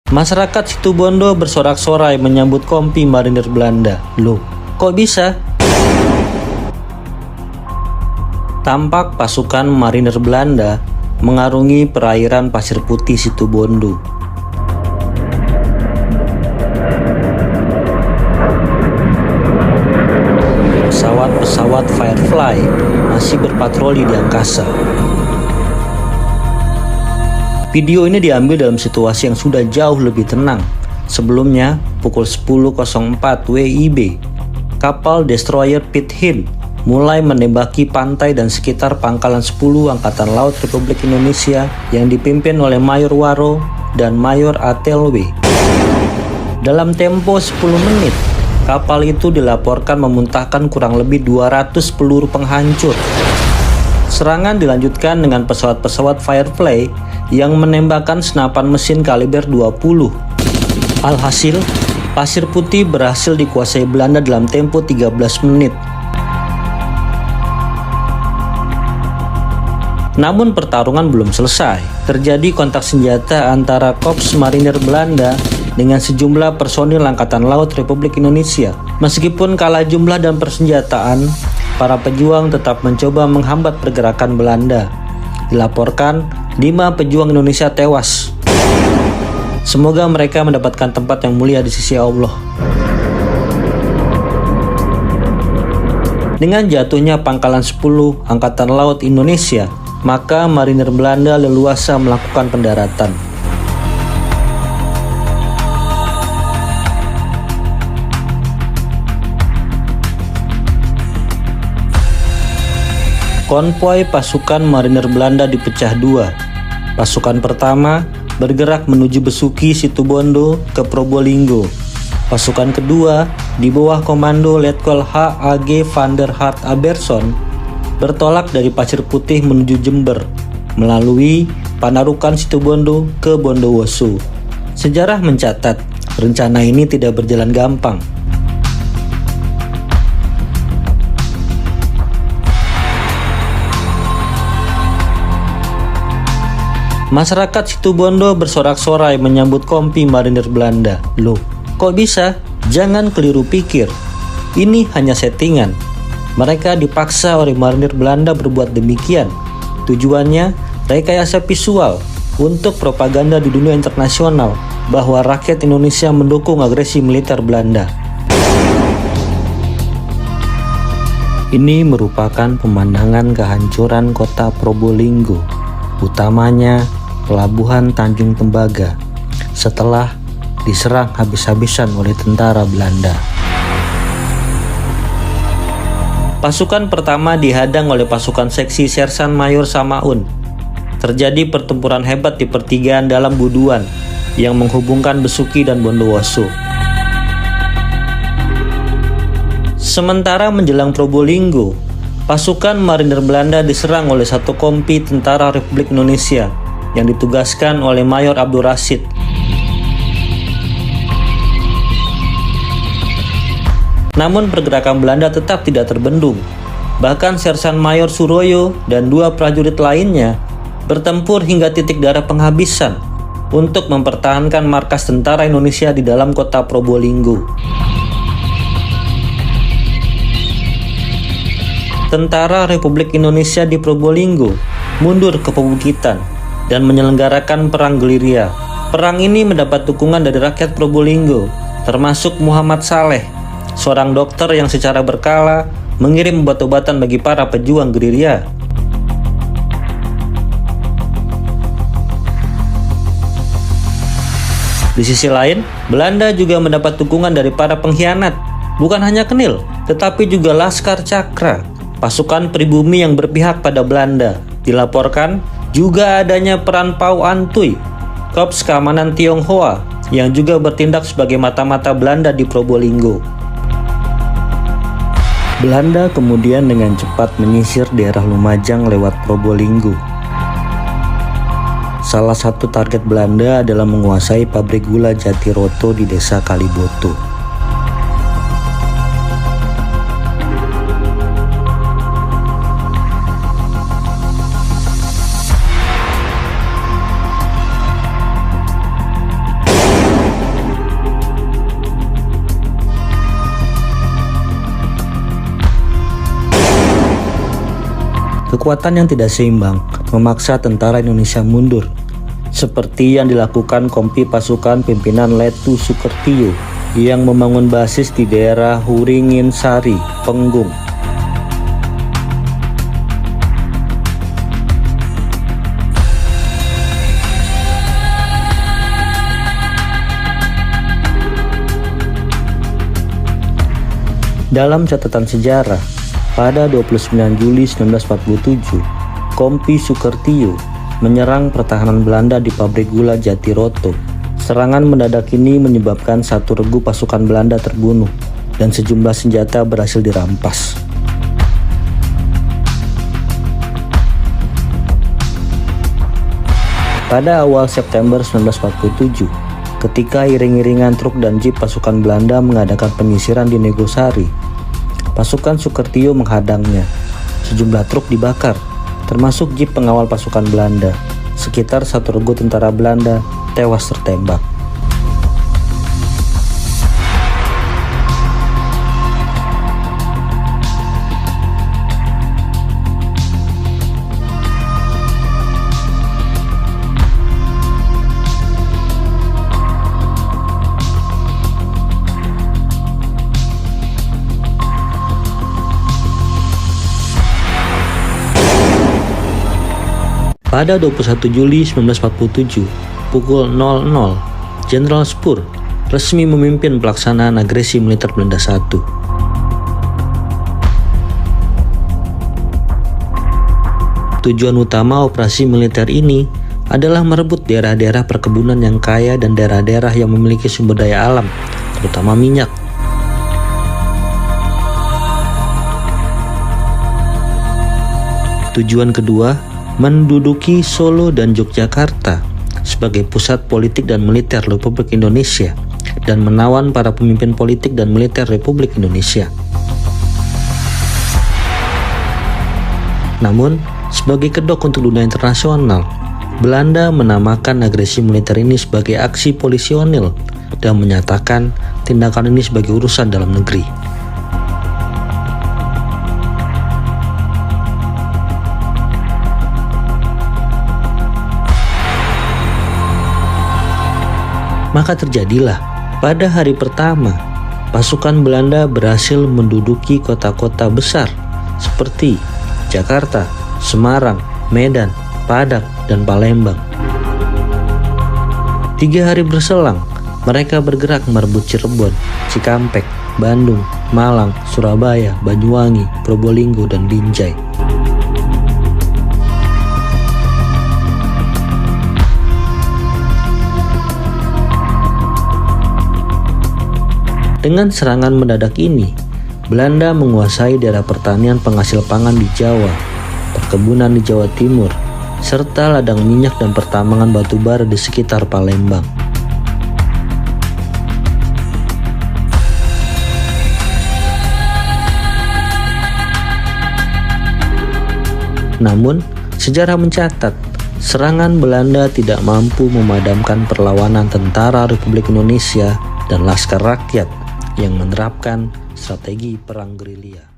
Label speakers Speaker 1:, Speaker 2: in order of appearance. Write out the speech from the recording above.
Speaker 1: Masyarakat Situbondo bersorak-sorai menyambut kompi marinir Belanda. Loh, kok bisa? Tampak pasukan marinir Belanda mengarungi perairan Pasir Putih Situbondo. Pesawat-pesawat Firefly masih berpatroli di angkasa. Video ini diambil dalam situasi yang sudah jauh lebih tenang. Sebelumnya, pukul 10.04 WIB, kapal destroyer Pitt Heen mulai menembaki pantai dan sekitar pangkalan 10 Angkatan Laut Republik Indonesia yang dipimpin oleh Mayor Waro dan Mayor Atelwe. Dalam tempo 10 menit, kapal itu dilaporkan memuntahkan kurang lebih 200 peluru penghancur. Serangan dilanjutkan dengan pesawat-pesawat Firefly yang menembakkan senapan mesin kaliber 20. Alhasil, Pasir Putih berhasil dikuasai Belanda dalam tempo 13 menit. Namun pertarungan belum selesai. Terjadi kontak senjata antara Korps Marinir Belanda dengan sejumlah personil Angkatan Laut Republik Indonesia. Meskipun kalah jumlah dan persenjataan, para pejuang tetap mencoba menghambat pergerakan Belanda. Dilaporkan 5 pejuang Indonesia tewas. Semoga mereka mendapatkan tempat yang mulia di sisi Allah. Dengan jatuhnya pangkalan 10 Angkatan Laut Indonesia, maka marinir Belanda leluasa melakukan pendaratan. Konvoi pasukan marinir Belanda dipecah dua. Pasukan pertama bergerak menuju Besuki Situbondo ke Probolinggo. Pasukan kedua di bawah komando Letkol H.A.G. van der Hart Aberson bertolak dari Pasir Putih menuju Jember melalui Panarukan Situbondo ke Bondowoso. Sejarah mencatat, rencana ini tidak berjalan gampang. Masyarakat Situbondo bersorak-sorai menyambut kompi marinir Belanda. Loh, kok bisa? Jangan keliru pikir. Ini hanya settingan. Mereka dipaksa oleh marinir Belanda berbuat demikian. Tujuannya rekayasa visual untuk propaganda di dunia internasional bahwa rakyat Indonesia mendukung agresi militer Belanda. Ini merupakan pemandangan kehancuran kota Probolinggo, utamanya Pelabuhan Tanjung Tembaga, setelah diserang habis-habisan oleh tentara Belanda. Pasukan pertama dihadang oleh pasukan seksi Sersan Mayor Samaun. Terjadi pertempuran hebat di pertigaan dalam Buduan yang menghubungkan Besuki dan Bondowoso. Sementara menjelang Probolinggo, pasukan marinir Belanda diserang oleh satu kompi tentara Republik Indonesia yang ditugaskan oleh Mayor Abdul Rashid. Namun pergerakan Belanda tetap tidak terbendung. Bahkan Sersan Mayor Suroyo dan 2 prajurit lainnya bertempur hingga titik darah penghabisan untuk mempertahankan markas tentara Indonesia di dalam kota Probolinggo. Tentara Republik Indonesia di Probolinggo mundur ke Pebukitan dan menyelenggarakan perang gerilya. Perang ini mendapat dukungan dari rakyat Probolinggo, termasuk Muhammad Saleh, seorang dokter yang secara berkala mengirim obat-obatan bagi para pejuang gerilya. Di sisi lain, Belanda juga mendapat dukungan dari para pengkhianat, bukan hanya Kenil, tetapi juga Laskar Cakra, pasukan pribumi yang berpihak pada Belanda. Dilaporkan juga adanya peran Pau Antui, Korps Keamanan Tionghoa, yang juga bertindak sebagai mata-mata Belanda di Probolinggo. Belanda kemudian dengan cepat menyisir daerah Lumajang lewat Probolinggo. Salah satu target Belanda adalah menguasai pabrik gula Jatiroto di desa Kaliboto. Kekuatan yang tidak seimbang memaksa tentara Indonesia mundur, seperti yang dilakukan kompi pasukan pimpinan Letu Sukertio yang membangun basis di daerah Huringin Sari, Penggung. Dalam catatan sejarah, pada 29 Juli 1947, Kompi Sukertio menyerang pertahanan Belanda di pabrik gula Jatiroto. Serangan mendadak ini menyebabkan satu regu pasukan Belanda terbunuh dan sejumlah senjata berhasil dirampas. Pada awal September 1947, ketika iring-iringan truk dan jeep pasukan Belanda mengadakan penyisiran di Negosari, pasukan Sukertio menghadangnya. Sejumlah truk dibakar, termasuk jeep pengawal pasukan Belanda. Sekitar satu regu tentara Belanda tewas tertembak. Pada 21 Juli 1947, pukul 00, Jenderal Spoor resmi memimpin pelaksanaan agresi militer Belanda I. Tujuan utama operasi militer ini adalah merebut daerah-daerah perkebunan yang kaya dan daerah-daerah yang memiliki sumber daya alam, terutama minyak. Tujuan kedua, menduduki Solo dan Yogyakarta sebagai pusat politik dan militer Republik Indonesia dan menawan para pemimpin politik dan militer Republik Indonesia. Namun, sebagai kedok untuk dunia internasional, Belanda menamakan agresi militer ini sebagai aksi polisionil dan menyatakan tindakan ini sebagai urusan dalam negeri. Maka terjadilah pada hari pertama, pasukan Belanda berhasil menduduki kota-kota besar seperti Jakarta, Semarang, Medan, Padang, dan Palembang. 3 hari berselang, mereka bergerak merebut Cirebon, Cikampek, Bandung, Malang, Surabaya, Banyuwangi, Probolinggo, dan Binjai. Dengan serangan mendadak ini, Belanda menguasai daerah pertanian penghasil pangan di Jawa, perkebunan di Jawa Timur, serta ladang minyak dan pertambangan batu bara di sekitar Palembang. Namun, sejarah mencatat, serangan Belanda tidak mampu memadamkan perlawanan tentara Republik Indonesia dan Laskar Rakyat yang menerapkan strategi perang gerilya.